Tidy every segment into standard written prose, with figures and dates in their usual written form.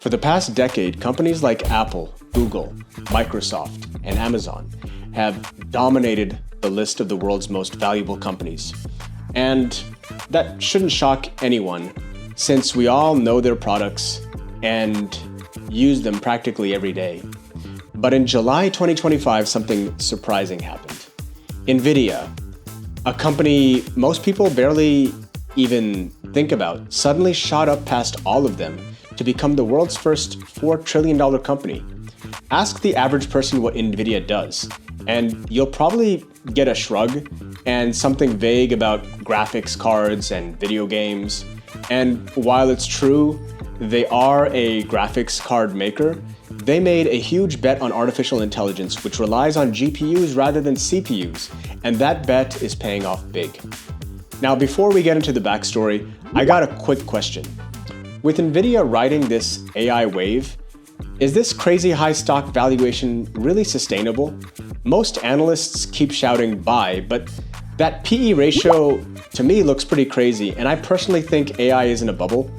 For the past decade, companies like Apple, Google, Microsoft, and Amazon have dominated the list of the world's most valuable companies. And that shouldn't shock anyone, since we all know their products and use them practically every day. But in July 2025, something surprising happened. NVIDIA, a company most people barely even think about, suddenly shot up past all of them to become the world's first $4 trillion company. Ask the average person what NVIDIA does, and you'll probably get a shrug and something vague about graphics cards and video games. And while it's true, they are a graphics card maker, they made a huge bet on artificial intelligence, which relies on GPUs rather than CPUs, and that bet is paying off big. Now, before we get into the backstory, I got a quick question. With NVIDIA riding this AI wave, is this crazy high stock valuation really sustainable? Most analysts keep shouting buy, but that PE ratio to me looks pretty crazy, and I personally think AI is in a bubble.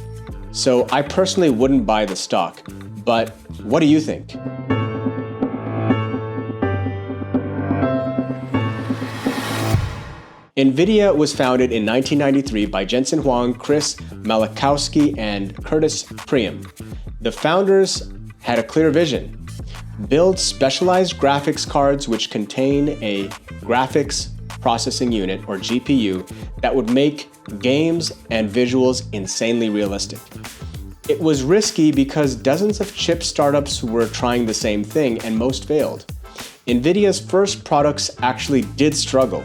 So I personally wouldn't buy the stock, but what do you think? NVIDIA was founded in 1993 by Jensen Huang, Chris Malachowski, and Curtis Priam. The founders had a clear vision: build specialized graphics cards which contain a graphics processing unit, or GPU, that would make games and visuals insanely realistic. It was risky because dozens of chip startups were trying the same thing and most failed. NVIDIA's first products actually did struggle.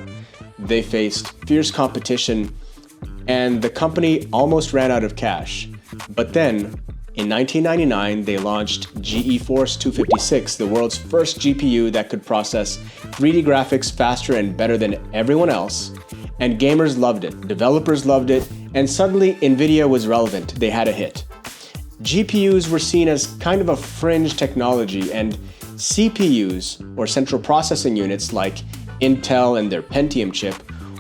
They faced fierce competition and the company almost ran out of cash. But then, in 1999, they launched GeForce 256, the world's first GPU that could process 3D graphics faster and better than everyone else. And gamers loved it, developers loved it, and suddenly NVIDIA was relevant. They had a hit. GPUs were seen as kind of a fringe technology, and CPUs, or central processing units like Intel and their Pentium chip,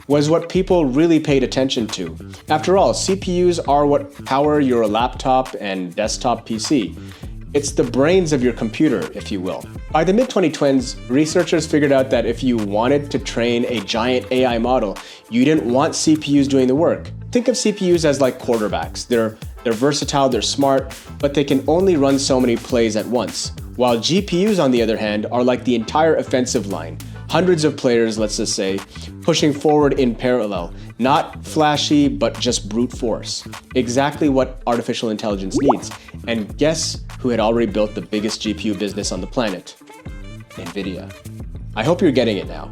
was what people really paid attention to. After all, CPUs are what power your laptop and desktop PC. It's the brains of your computer, if you will. By the mid-2010s, researchers figured out that if you wanted to train a giant AI model, you didn't want CPUs doing the work. Think of CPUs as like quarterbacks. They're versatile, they're smart, but they can only run so many plays at once. While GPUs, on the other hand, are like the entire offensive line. Hundreds of players, let's just say, pushing forward in parallel. Not flashy, but just brute force. Exactly what artificial intelligence needs. And guess who had already built the biggest GPU business on the planet? NVIDIA. I hope you're getting it now.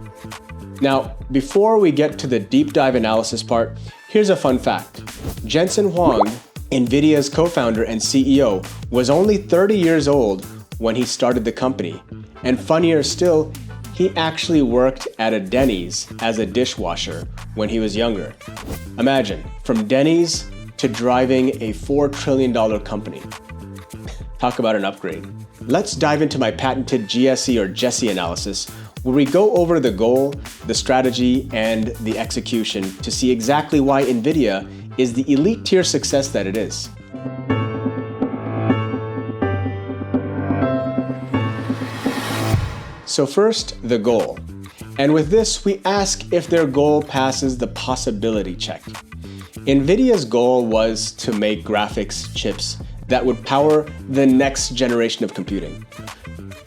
Now, before we get to the deep dive analysis part, here's a fun fact. Jensen Huang, NVIDIA's co-founder and CEO, was only 30 years old when he started the company. And funnier still, he actually worked at a Denny's as a dishwasher when he was younger. Imagine, from Denny's to driving a $4 trillion company. Talk about an upgrade. Let's dive into my patented GSE or Jesse analysis, where we go over the goal, the strategy, and the execution to see exactly why NVIDIA is the elite tier success that it is. So first, the goal. And with this, we ask if their goal passes the possibility check. NVIDIA's goal was to make graphics chips that would power the next generation of computing.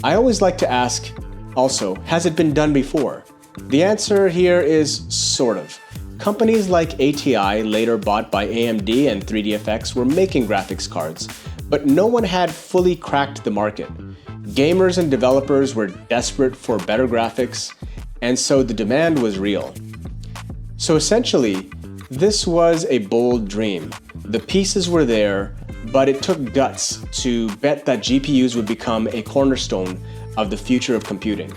I always like to ask, also, has it been done before? The answer here is sort of. Companies like ATI, later bought by AMD and 3DFX, were making graphics cards, but no one had fully cracked the market. Gamers and developers were desperate for better graphics, and so the demand was real. So essentially, this was a bold dream. The pieces were there, but it took guts to bet that GPUs would become a cornerstone of the future of computing.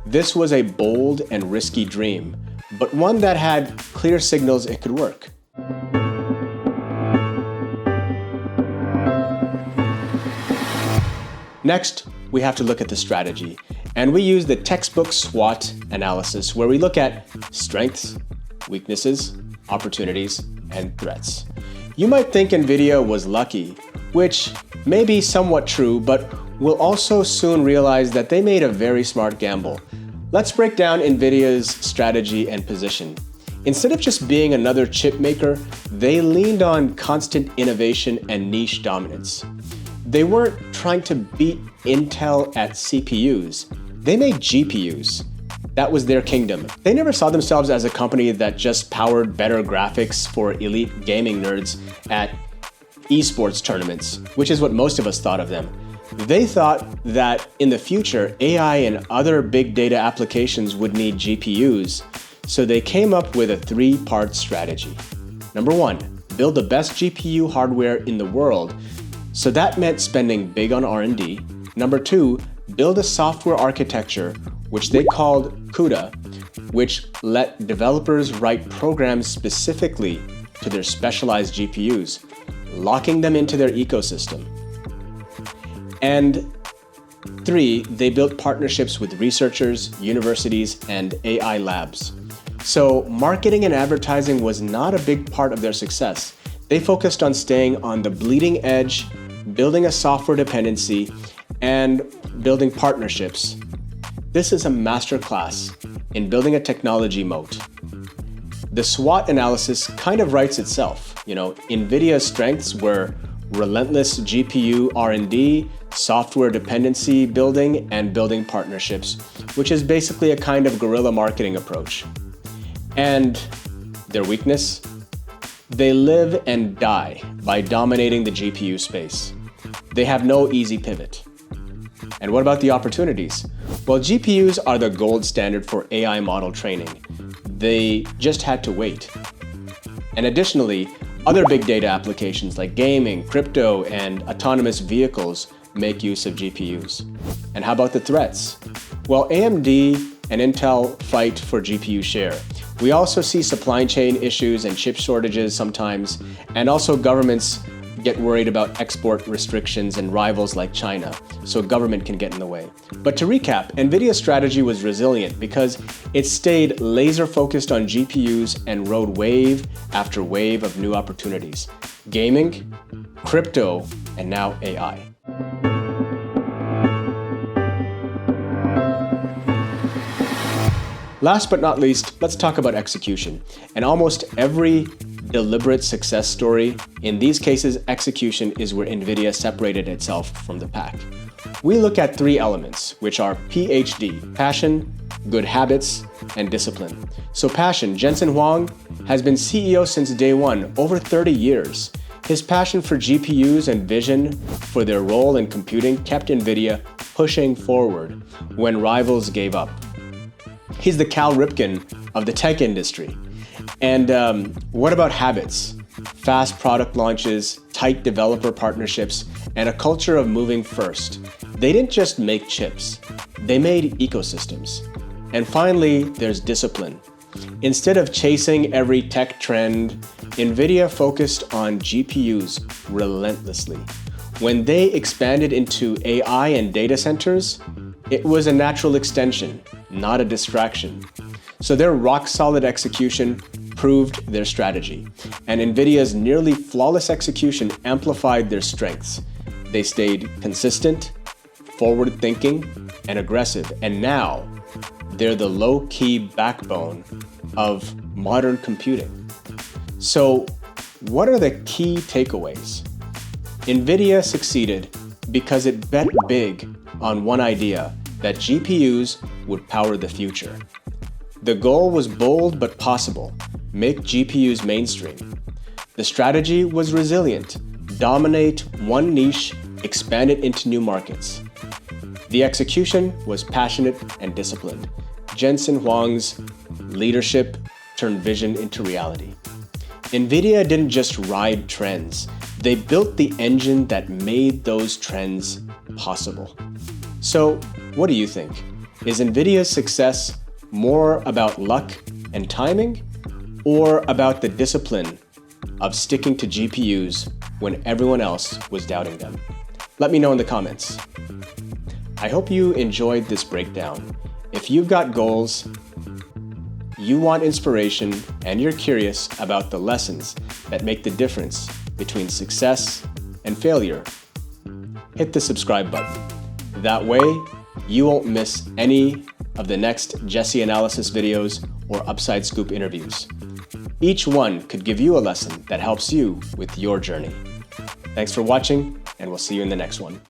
This was a bold and risky dream, but one that had clear signals it could work. Next, we have to look at the strategy, and we use the textbook SWOT analysis, where we look at strengths, weaknesses, opportunities, and threats. You might think NVIDIA was lucky, which may be somewhat true, but we'll also soon realize that they made a very smart gamble. Let's break down NVIDIA's strategy and position. Instead of just being another chip maker, they leaned on constant innovation and niche dominance. They weren't trying to beat Intel at CPUs. They made GPUs. That was their kingdom. They never saw themselves as a company that just powered better graphics for elite gaming nerds at esports tournaments, which is what most of us thought of them. They thought that in the future, AI and other big data applications would need GPUs, so they came up with a three-part strategy. Number one, build the best GPU hardware in the world, so that meant spending big on R&D. Number two, build a software architecture, which they called CUDA, which let developers write programs specifically to their specialized GPUs, locking them into their ecosystem. And three, they built partnerships with researchers, universities, and AI labs. So marketing and advertising was not a big part of their success. They focused on staying on the bleeding edge, building a software dependency, and building partnerships. This is a masterclass in building a technology moat. The SWOT analysis kind of writes itself. NVIDIA's strengths were relentless GPU R&D, software dependency building, and building partnerships, which is basically a kind of guerrilla marketing approach. And their weakness? They live and die by dominating the GPU space. They have no easy pivot. And what about the opportunities? Well, GPUs are the gold standard for AI model training. They just had to wait. And additionally, other big data applications like gaming, crypto, and autonomous vehicles make use of GPUs. And how about the threats? Well, AMD and Intel fight for GPU share. We also see supply chain issues and chip shortages sometimes, and also governments get worried about export restrictions and rivals like China, so government can get in the way. But to recap, NVIDIA's strategy was resilient because it stayed laser focused on GPUs and rode wave after wave of new opportunities. Gaming, crypto, and now AI. Last but not least, let's talk about execution. And almost every deliberate success story, in these cases, execution is where NVIDIA separated itself from the pack. We look at three elements, which are PhD, passion, good habits, and discipline. So passion, Jensen Huang has been CEO since day one, over 30 years. His passion for GPUs and vision for their role in computing kept NVIDIA pushing forward when rivals gave up. He's the Cal Ripken of the tech industry. And what about habits? Fast product launches, tight developer partnerships, and a culture of moving first. They didn't just make chips, they made ecosystems. And finally, there's discipline. Instead of chasing every tech trend, NVIDIA focused on GPUs relentlessly. When they expanded into AI and data centers, it was a natural extension, not a distraction. So their rock-solid execution proved their strategy, and NVIDIA's nearly flawless execution amplified their strengths. They stayed consistent, forward-thinking, and aggressive, and now they're the low-key backbone of modern computing. So what are the key takeaways? NVIDIA succeeded because it bet big on one idea, that GPUs would power the future. The goal was bold but possible: make GPUs mainstream. The strategy was resilient: dominate one niche, expand it into new markets. The execution was passionate and disciplined. Jensen Huang's leadership turned vision into reality. NVIDIA didn't just ride trends, they built the engine that made those trends possible. So, what do you think? Is NVIDIA's success more about luck and timing, or about the discipline of sticking to GPUs when everyone else was doubting them? Let me know in the comments. I hope you enjoyed this breakdown. If you've got goals, you want inspiration, and you're curious about the lessons that make the difference between success and failure, hit the subscribe button. That way, you won't miss any of the next Jesse analysis videos or Upside Scoop interviews. Each one could give you a lesson that helps you with your journey. Thanks for watching, and we'll see you in the next one.